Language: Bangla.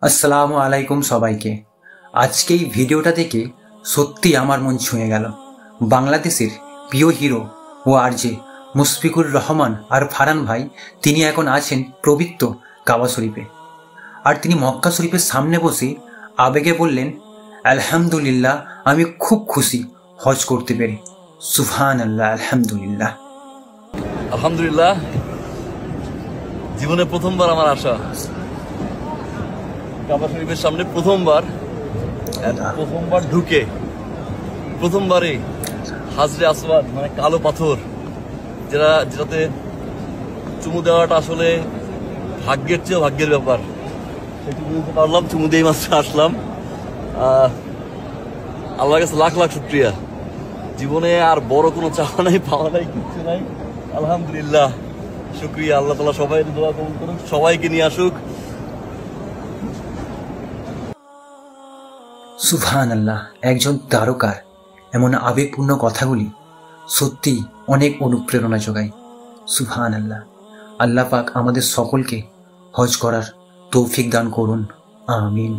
আসসালামু আলাইকুম সবাইকে। আজকে এই ভিডিওটা দেখে সত্যি আমার মন ছুঁয়ে গেল। বাংলাদেশের প্রিয় হিরো ও আরজে মুশফিকুর রহমান আর ফারহান ভাই তিনি এখন আছেন পবিত্র কাবা শরীফে। আর তিনি মক্কা শরীফের সামনে বসে আবেগে বললেন, আলহামদুলিল্লাহ, আমি খুব খুশি হজ করতে পেরে। সুবহানাল্লাহ, আলহামদুলিল্লাহ। আলহামদুলিল্লাহ, জীবনে প্রথমবার আমার আসা কাবা শরীফের সামনে, প্রথমবার ঢুকে প্রথমবারে হাজরে আসওয়াদ মানে কালো পাথর যেটাতে চুমু দেওয়াটা আসলে ভাগ্যের চেয়েও ভাগ্যের ব্যাপার, সেটি বুঝতে পারলাম। চুমু দিয়ে মাত্র আসলাম। আল্লাহর কাছে লাখ লাখ শুকরিয়া। জীবনে আর বড় কোনো চাওয়া নাই, পাওয়া নাই, কিচ্ছু নাই। আলহামদুলিল্লাহ, শুকরিয়া। আল্লাহ তাআলা সবাই দোয়া কবুল করুক, সবাইকে নিয়ে আসুক। সুবহানাল্লাহ, একজন তারকার এমন আবেগপূর্ণ কথাগুলি সত্যি অনেক অনুপ্রেরণা যোগায়। সুবহানাল্লাহ। আল্লাহ পাক আমাদের সকলকে হজ করার তৌফিক দান করুন। আমিন।